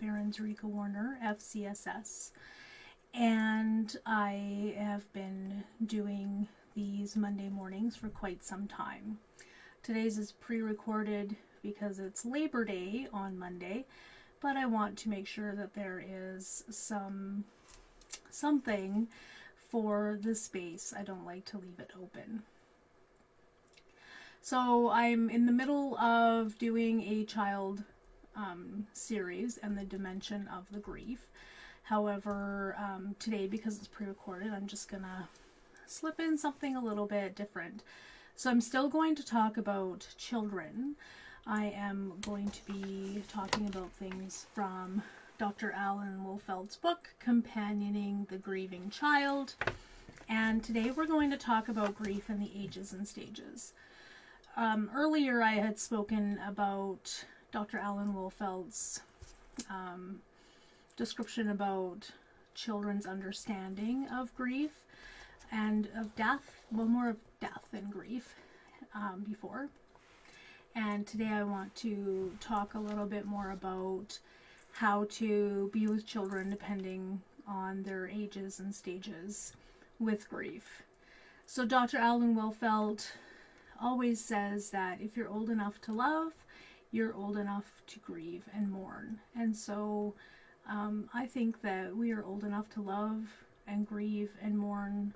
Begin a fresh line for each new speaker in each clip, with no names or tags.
Baron's Rika Warner, FCSS. And I have been doing these Monday mornings for quite some time. Today's is pre-recorded because it's Labor Day on Monday, but I want to make sure that there is something for the space. I don't like to leave it open. So I'm in the middle of doing a child series and the dimension of the grief. However, today, because it's pre-recorded, I'm just gonna slip in something a little bit different. So I'm still going to talk about children. I am going to be talking about things from Dr. Alan Wolfeld's book, Companioning the Grieving Child. And today we're going to talk about grief and the ages and stages. Earlier I had spoken about Dr. Alan Wolfeld's description about children's understanding of grief and of death, well, more of death than grief before. And today I want to talk a little bit more about how to be with children depending on their ages and stages with grief. So Dr. Alan Wolfeld always says that if you're old enough to love, you're old enough to grieve and mourn. And so I think that we are old enough to love and grieve and mourn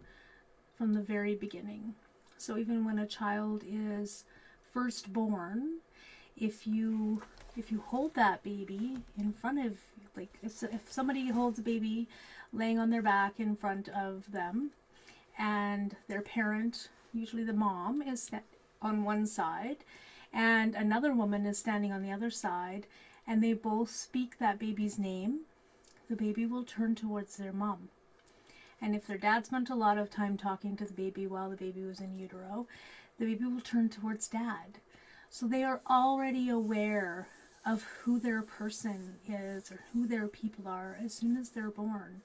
from the very beginning. So even when a child is first born, if you hold that baby in front of, like if somebody holds a baby laying on their back in front of them, and their parent, usually the mom, is on one side and another woman is standing on the other side, and they both speak that baby's name, the baby will turn towards their mom. And if their dad spent a lot of time talking to the baby while the baby was in utero, the baby will turn towards dad. So they are already aware of who their person is or who their people are as soon as they're born.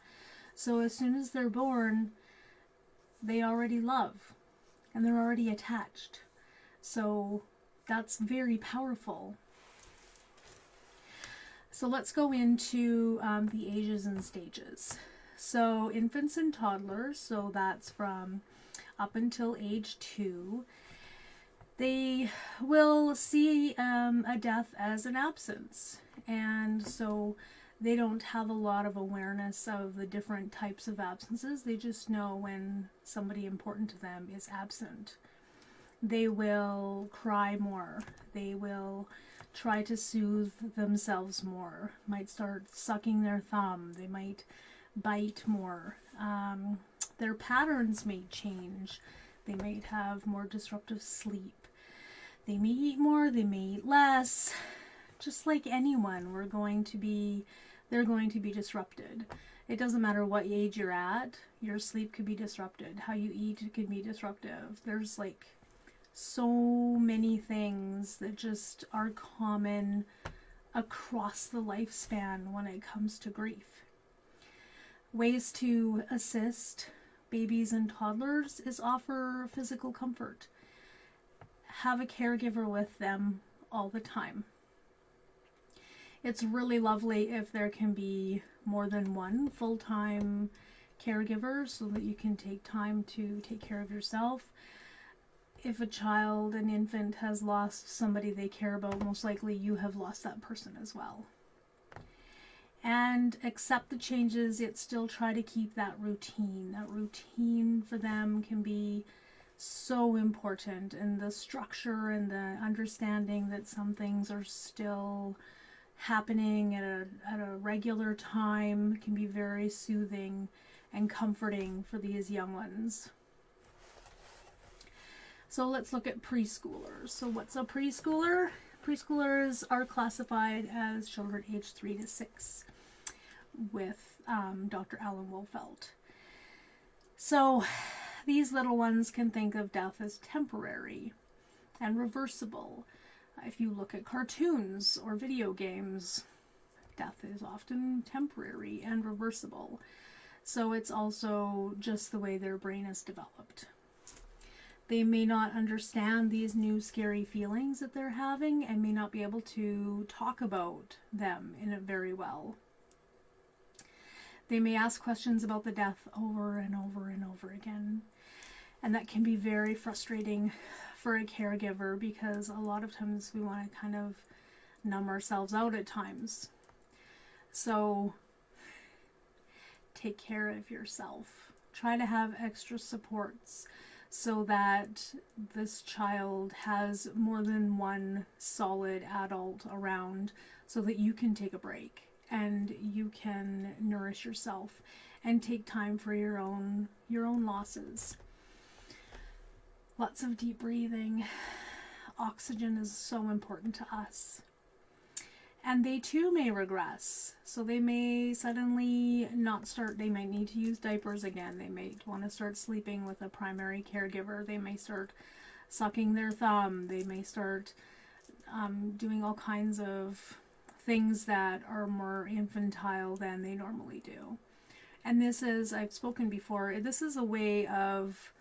So as soon as they're born, they already love and they're already attached. So that's very powerful. So let's go into the ages and stages. So infants and toddlers, so that's from up until age 2, they will see a death as an absence. And so they don't have a lot of awareness of the different types of absences. They just know when somebody important to them is absent. They will cry more. They will try to soothe themselves more. Might start sucking their thumb. They might bite more. Their patterns may change. They might have more disruptive sleep. They may eat more, they may eat less. Just like anyone, they're going to be disrupted. It doesn't matter what age you're at, your sleep could be disrupted. How you eat could be disruptive. There's like so many things that just are common across the lifespan when it comes to grief. Ways to assist babies and toddlers is offer physical comfort. Have a caregiver with them all the time. It's really lovely if there can be more than one full-time caregiver so that you can take time to take care of yourself. If a child, an infant, has lost somebody they care about, most likely you have lost that person as well. And accept the changes, yet still try to keep that routine. That routine for them can be so important, and the structure and the understanding that some things are still happening at a regular time can be very soothing and comforting for these young ones. So let's look at preschoolers. So what's a preschooler? Preschoolers are classified as children aged 3 to 6 with Dr. Alan Wolfeld. So these little ones can think of death as temporary and reversible. If you look at cartoons or video games, death is often temporary and reversible. So it's also just the way their brain is developed. They may not understand these new scary feelings that they're having and may not be able to talk about them in it very well. They may ask questions about the death over and over and over again. And that can be very frustrating for a caregiver, because a lot of times we want to kind of numb ourselves out at times. So take care of yourself. Try to have extra supports so that this child has more than one solid adult around, so that you can take a break and you can nourish yourself and take time for your own losses. Lots of deep breathing. Oxygen is so important to us. And they too may regress. So they may suddenly not start, they might need to use diapers again. They may want to start sleeping with a primary caregiver. They may start sucking their thumb. They may start doing all kinds of things that are more infantile than they normally do. And this is, I've spoken before, this is a way of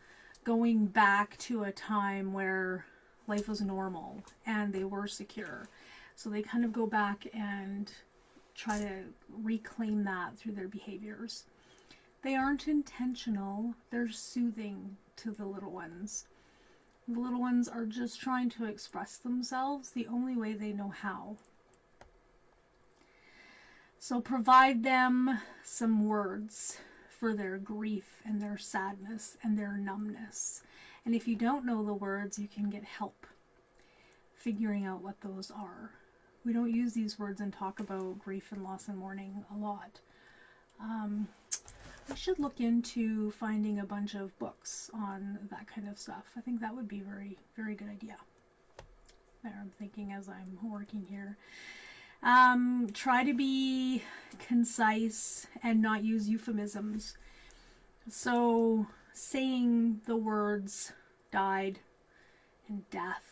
going back to a time where life was normal and they were secure. So they kind of go back and try to reclaim that through their behaviors. They aren't intentional, they're soothing to the little ones. The little ones are just trying to express themselves the only way they know how. So provide them some words for their grief and their sadness and their numbness. And if you don't know the words, you can get help figuring out what those are. We don't use these words and talk about grief and loss and mourning a lot. I should look into finding a bunch of books on that kind of stuff. I think that would be a very, very good idea. There, I'm thinking as I'm working here. Try to be concise and not use euphemisms. So saying the words died and death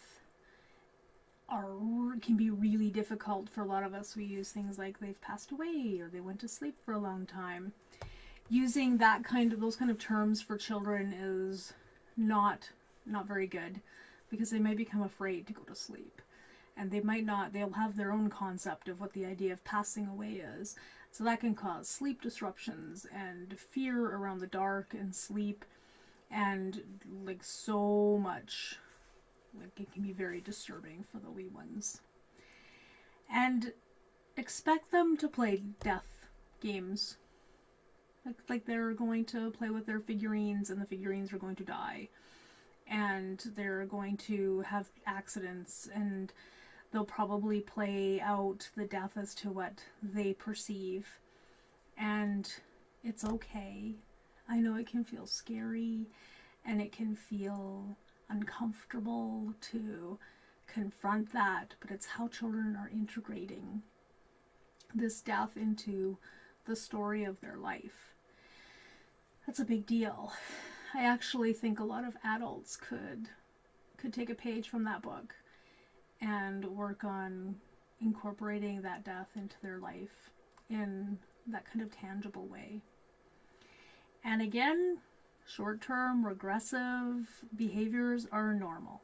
can be really difficult for a lot of us. We use things like they've passed away or they went to sleep for a long time. Using those kind of terms for children is not very good, because they may become afraid to go to sleep. And they'll have their own concept of what the idea of passing away is. So that can cause sleep disruptions and fear around the dark and sleep, and like so much. Like it can be very disturbing for the wee ones. And expect them to play death games. Like they're going to play with their figurines and the figurines are going to die. And they're going to have accidents, and they'll probably play out the death as to what they perceive. And it's okay. I know it can feel scary and it can feel uncomfortable to confront that, but it's how children are integrating this death into the story of their life. That's a big deal. I actually think a lot of adults could take a page from that book and work on incorporating that death into their life in that kind of tangible way. And again, short-term regressive behaviors are normal.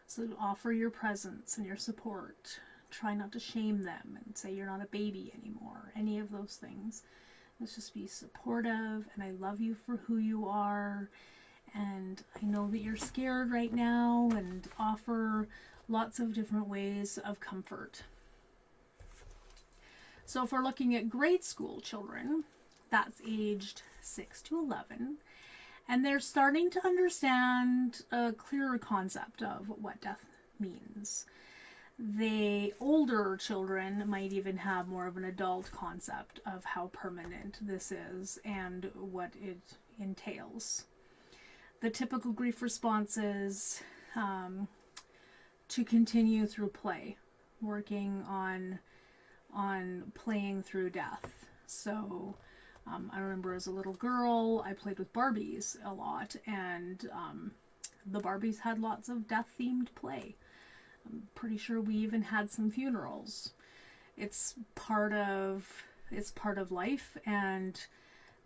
So offer your presence and your support. Try not to shame them and say you're not a baby anymore. Any of those things. Let's just be supportive, and I love you for who you are. And I know that you're scared right now, and offer lots of different ways of comfort. So if we're looking at grade school children, that's aged 6 to 11. And they're starting to understand a clearer concept of what death means. The older children might even have more of an adult concept of how permanent this is and what it entails. The typical grief response is to continue through play, working on playing through death. So I remember as a little girl, I played with Barbies a lot, and the Barbies had lots of death-themed play. I'm pretty sure we even had some funerals. It's part of life, and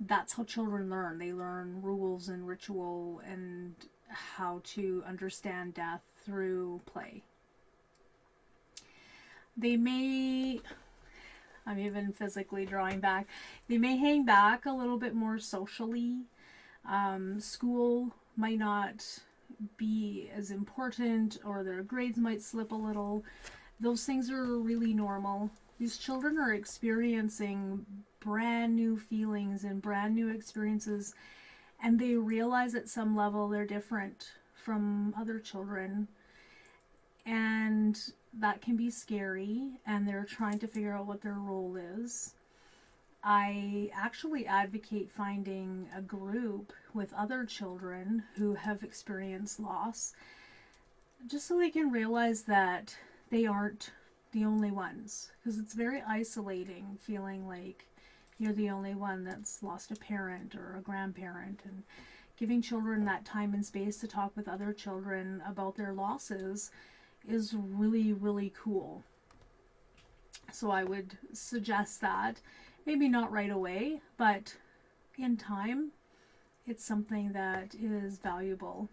that's how children learn. They learn rules and ritual and how to understand death through play. They may, I'm even physically drawing back, they may hang back a little bit more socially. School might not be as important, or their grades might slip a little. Those things are really normal. These children are experiencing brand new feelings and brand new experiences, and they realize at some level they're different from other children, and that can be scary, and they're trying to figure out what their role is. I actually advocate finding a group with other children who have experienced loss, just so they can realize that they aren't the only ones, because it's very isolating feeling like you're the only one that's lost a parent or a grandparent. And giving children that time and space to talk with other children about their losses is really, really cool. So I would suggest that, maybe not right away, but in time, it's something that is valuable.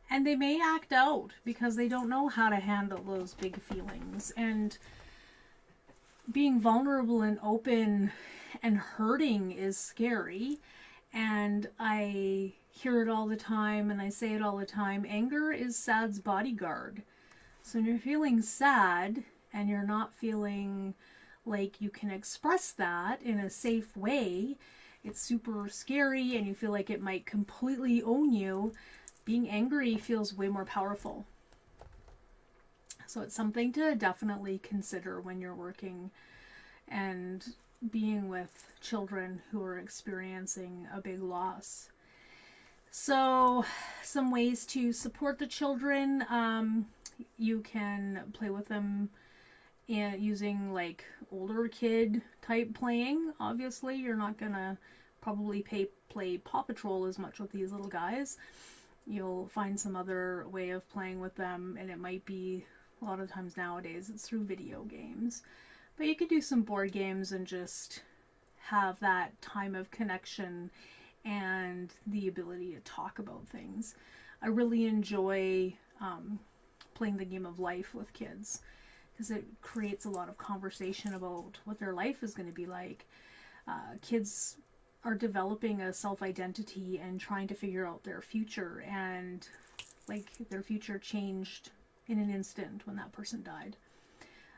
And they may act out because they don't know how to handle those big feelings. And being vulnerable and open and hurting is scary. And I hear it all the time, and I say it all the time. Anger is sad's bodyguard. So when you're feeling sad and you're not feeling like you can express that in a safe way, it's super scary and you feel like it might completely own you. Being angry feels way more powerful. So it's something to definitely consider when you're working and being with children who are experiencing a big loss. So some ways to support the children. You can play with them using like older kid type playing. Obviously, you're not gonna probably play Paw Patrol as much with these little guys. You'll find some other way of playing with them, and it might be, a lot of times nowadays, it's through video games. But you could do some board games and just have that time of connection and the ability to talk about things. I really enjoy playing the game of life with kids, because it creates a lot of conversation about what their life is going to be like. Kids are developing a self-identity and trying to figure out their future, and like their future changed in an instant when that person died.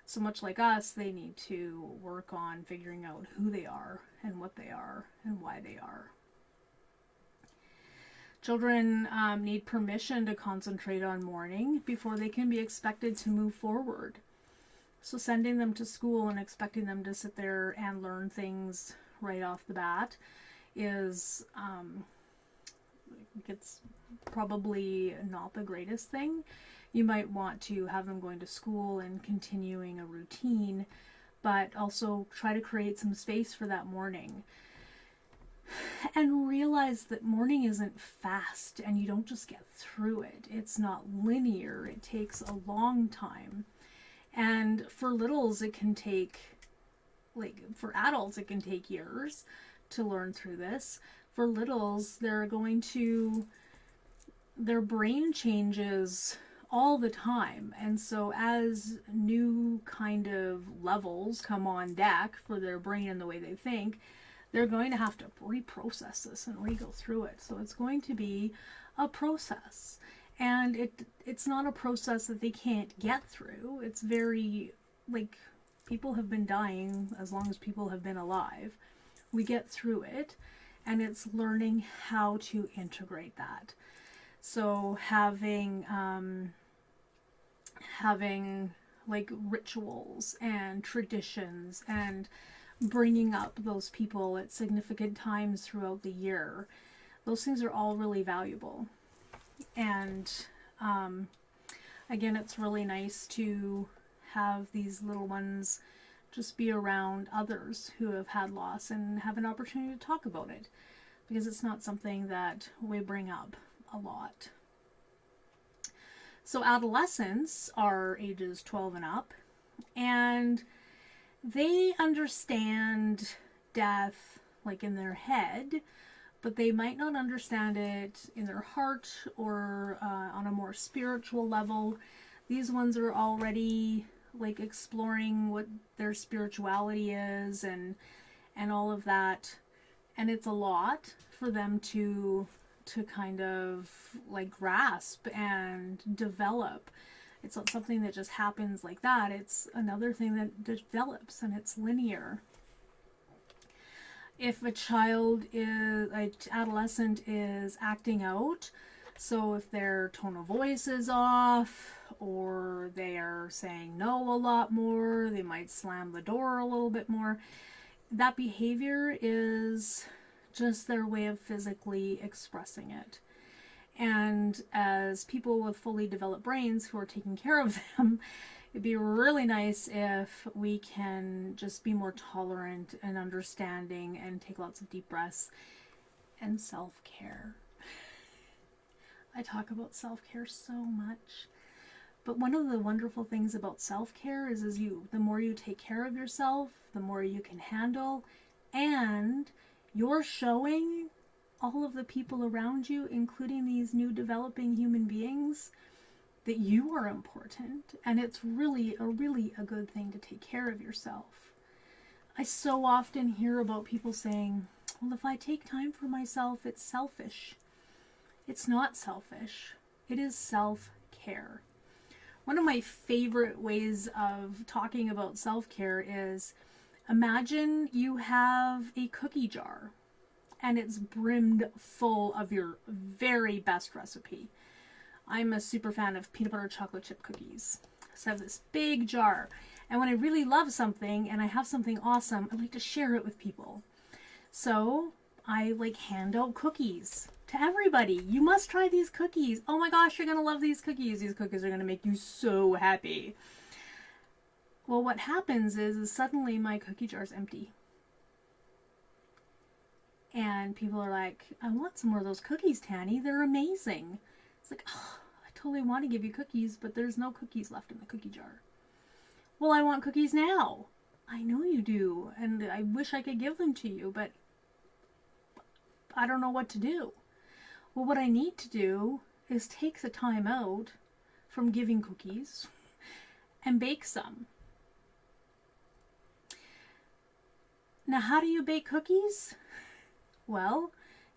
So much like us, they need to work on figuring out who they are and what they are and why they are. Children need permission to concentrate on mourning before they can be expected to move forward. So sending them to school and expecting them to sit there and learn things right off the bat is, it's probably not the greatest thing. You might want to have them going to school and continuing a routine, but also try to create some space for that mourning. And realize that mourning isn't fast, and you don't just get through it. It's not linear. It takes a long time. And for littles, it can take, like for adults, it can take years to learn through this. For littles, their brain changes all the time. And so as new kind of levels come on deck for their brain and the way they think, they're going to have to reprocess this and re-go through it. So it's going to be a process. And it's not a process that they can't get through. It's very, like, people have been dying as long as people have been alive. We get through it, and it's learning how to integrate that. So having like rituals and traditions and bringing up those people at significant times throughout the year, those things are all really valuable. And again, it's really nice to have these little ones just be around others who have had loss and have an opportunity to talk about it, because it's not something that we bring up a lot. So adolescents are ages 12 and up, and they understand death like in their head, but they might not understand it in their heart or on a more spiritual level. These ones are already like exploring what their spirituality is and all of that, and it's a lot for them to kind of like grasp and develop. It's not something that just happens like that. It's another thing that develops, and it's linear. If a child is, an adolescent is acting out, so if their tone of voice is off, or they are saying no a lot more, they might slam the door a little bit more, that behavior is just their way of physically expressing it. And as people with fully developed brains who are taking care of them, it'd be really nice if we can just be more tolerant and understanding and take lots of deep breaths and self-care. I talk about self-care so much. But one of the wonderful things about self-care is the more you take care of yourself, the more you can handle, and you're showing all of the people around you, including these new developing human beings, that you are important, and it's really a good thing to take care of yourself. I so often hear about people saying, well, if I take time for myself, it's selfish. It's not selfish. It is self-care. One of my favorite ways of talking about self-care is, imagine you have a cookie jar and it's brimmed full of your very best recipe. I'm a super fan of peanut butter chocolate chip cookies. So I have this big jar, and when I really love something and I have something awesome, I like to share it with people. So I like hand out cookies to everybody. You must try these cookies. Oh my gosh, you're gonna love these cookies. These cookies are gonna make you so happy. Well, what happens is suddenly my cookie jar is empty. And people are like, I want some more of those cookies, Tanny. They're amazing. It's like, oh, I totally want to give you cookies, but there's no cookies left in the cookie jar. Well, I want cookies now. I know you do, and I wish I could give them to you, but I don't know what to do. Well, what I need to do is take the time out from giving cookies and bake some. Now, how do you bake cookies? Well,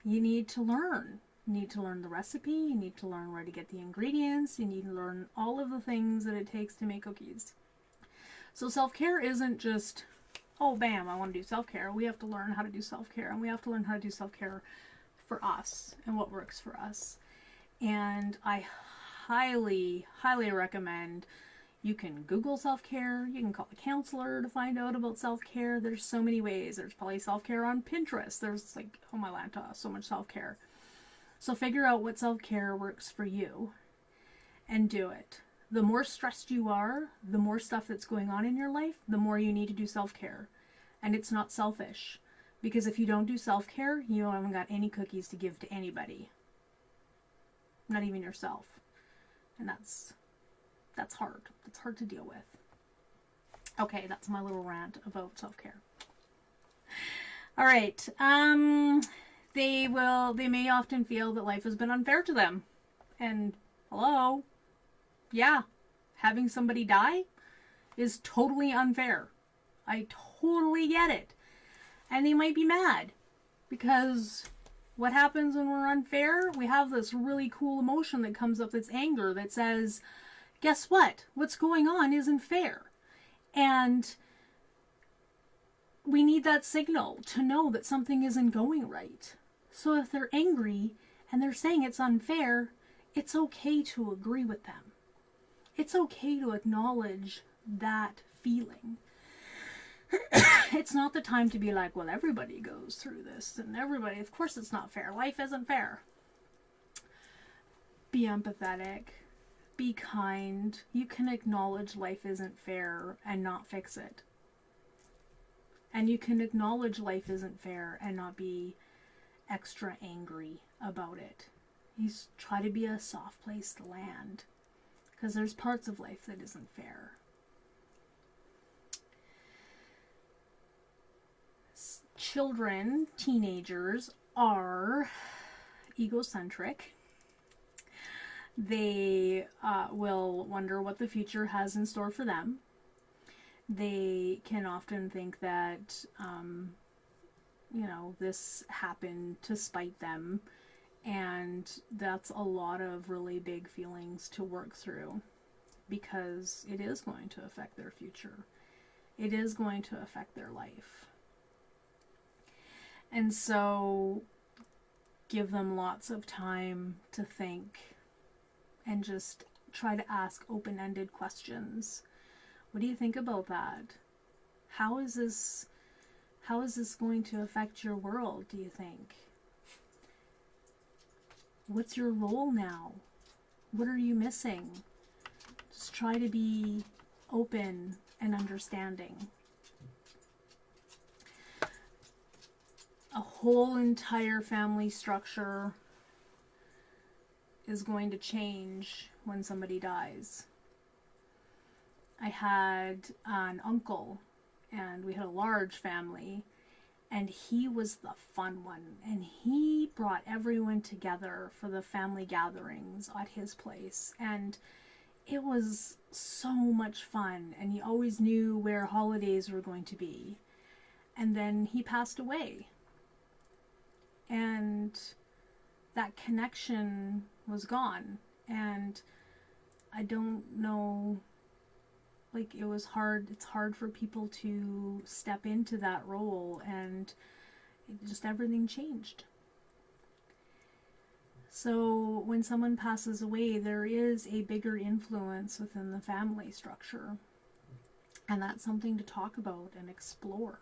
you need to learn. You need to learn the recipe, you need to learn where to get the ingredients, you need to learn all of the things that it takes to make cookies. So self-care isn't just, oh bam, I want to do self-care. We have to learn how to do self-care, and we have to learn how to do self-care for us and what works for us. And I highly recommend, you can Google self-care, you can call a counselor to find out about self-care. There's so many ways. There's probably self-care on Pinterest. There's like, oh my Lanta, so much self-care. So figure out what self-care works for you and do it. The more stressed you are, the more stuff that's going on in your life, the more you need to do self-care. And it's not selfish, because if you don't do self-care, you haven't got any cookies to give to anybody. Not even yourself. And that's hard. It's hard to deal with. Okay, that's my little rant about self-care. All right. They may often feel that life has been unfair to them. And hello, yeah, having somebody die is totally unfair. I totally get it. And they might be mad because what happens when we're unfair? We have this really cool emotion that comes up that's anger that says, guess what? What's going on isn't fair. And we need that signal to know that something isn't going right. So if they're angry and they're saying it's unfair, it's okay to agree with them. It's okay to acknowledge that feeling. It's not the time to be like, well, everybody goes through this, and everybody, of course it's not fair. Life isn't fair. Be empathetic. Be kind. You can acknowledge life isn't fair and not fix it. And you can acknowledge life isn't fair and not be extra angry about it. You try to be a soft place to land, because there's parts of life that isn't fair. Children, teenagers, are egocentric. They will wonder what the future has in store for them. They can often think that, this happened to spite them. And that's a lot of really big feelings to work through, because it is going to affect their future. It is going to affect their life. And so give them lots of time to think and just try to ask open-ended questions. What do you think about that? How is this going to affect your world, do you think? What's your role now? What are you missing? Just try to be open and understanding. A whole entire family structure is going to change when somebody dies. I had an uncle, and we had a large family, and he was the fun one, and he brought everyone together for the family gatherings at his place, and it was so much fun, and he always knew where holidays were going to be. And then he passed away, and that connection was gone, and I don't know, it was hard. It's hard for people to step into that role, and everything changed. So when someone passes away, there is a bigger influence within the family structure, and that's something to talk about and explore.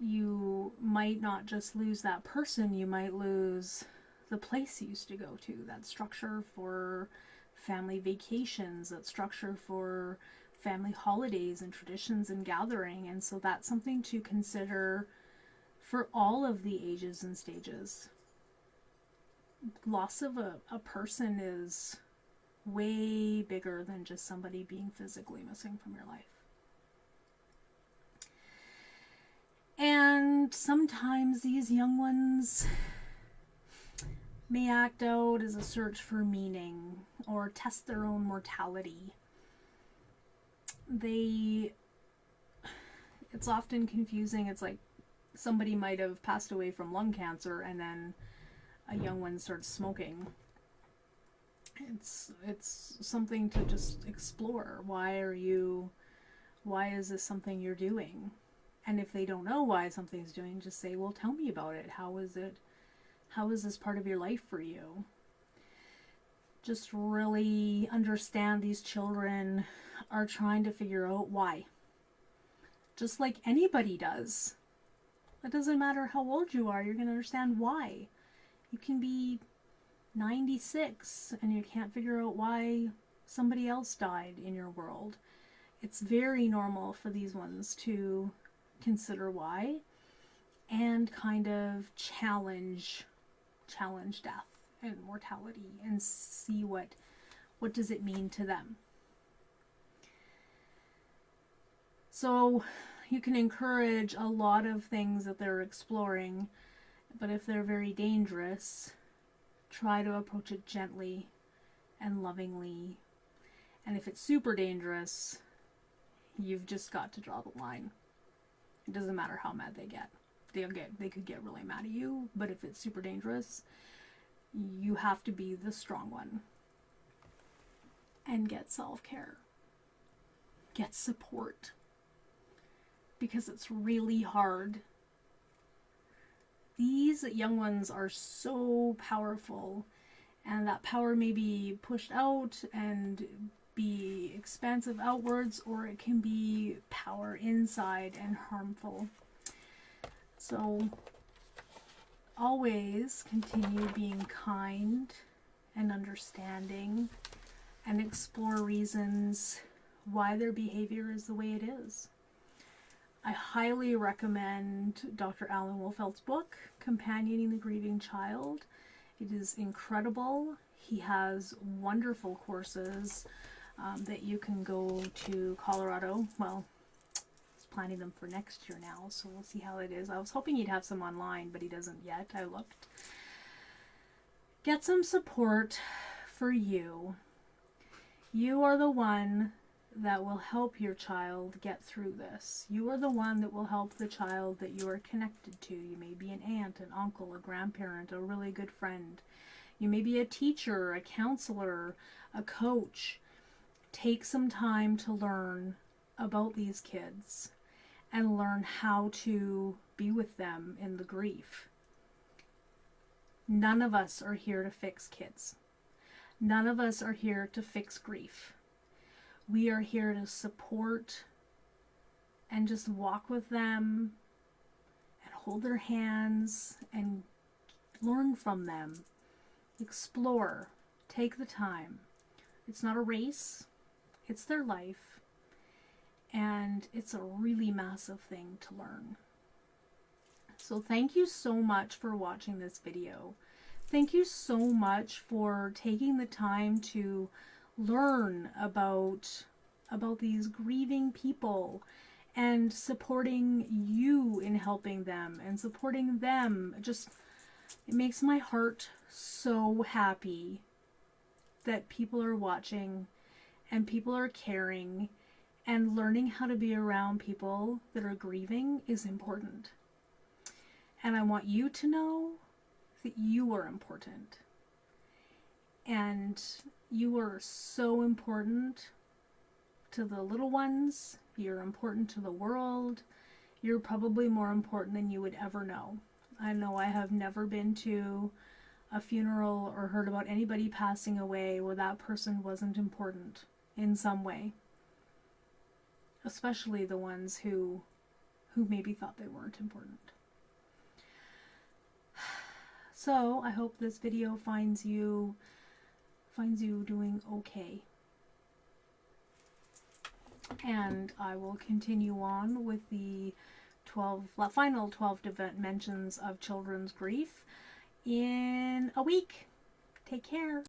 You might not just lose that person, you might lose the place you used to go to, that structure for family vacations, that structure for family holidays and traditions and gathering. And so that's something to consider for all of the ages and stages. Loss of a person is way bigger than just somebody being physically missing from your life. And sometimes these young ones may act out as a search for meaning or test their own mortality. It's often confusing. It's like somebody might have passed away from lung cancer and then a young one starts smoking. It's something to just explore. Why is this something you're doing? And if they don't know why something's doing, just say, well, tell me about it. How is this part of your life for you? Just really understand these children are trying to figure out why. Just like anybody does. It doesn't matter how old you are, you're going to understand why. You can be 96 and you can't figure out why somebody else died in your world. It's very normal for these ones to consider why and kind of challenge death and mortality and see what does it mean to them. So you can encourage a lot of things that they're exploring, but if they're very dangerous, try to approach it gently and lovingly. And if it's super dangerous, you've just got to draw the line. It doesn't matter how mad they get. They could get really mad at you, but if it's super dangerous, you have to be the strong one. And get self-care. Get support. Because it's really hard. These young ones are so powerful, and that power may be pushed out and be expansive outwards, or it can be power inside and harmful. So always continue being kind and understanding and explore reasons why their behavior is the way it is. I highly recommend Dr. Alan Wolfeld's book, Companioning the Grieving Child. It is incredible. He has wonderful courses that you can go to Colorado. Well, it's planning them for next year now, so we'll see how it is. I was hoping he'd have some online, but he doesn't yet. I looked. Get some support for you. You are the one that will help your child get through this. You are the one that will help the child that you are connected to. You may be an aunt, an uncle, a grandparent, a really good friend. You may be a teacher, a counselor, a coach. Take some time to learn about these kids and learn how to be with them in the grief. None of us are here to fix kids. None of us are here to fix grief. We are here to support and just walk with them and hold their hands and learn from them. Explore. Take the time. It's not a race. It's their life. And it's a really massive thing to learn. So thank you so much for watching this video. Thank you so much for taking the time to learn about these grieving people and supporting you in helping them and supporting them. It makes my heart so happy that people are watching and people are caring, and learning how to be around people that are grieving is important. And I want you to know that you are important. And you are so important to the little ones. You're important to the world. You're probably more important than you would ever know. I know I have never been to a funeral or heard about anybody passing away where that person wasn't important in some way. Especially the ones who maybe thought they weren't important. So I hope this video finds you doing okay. And I will continue on with the final 12 dimensions of children's grief in a week. Take care.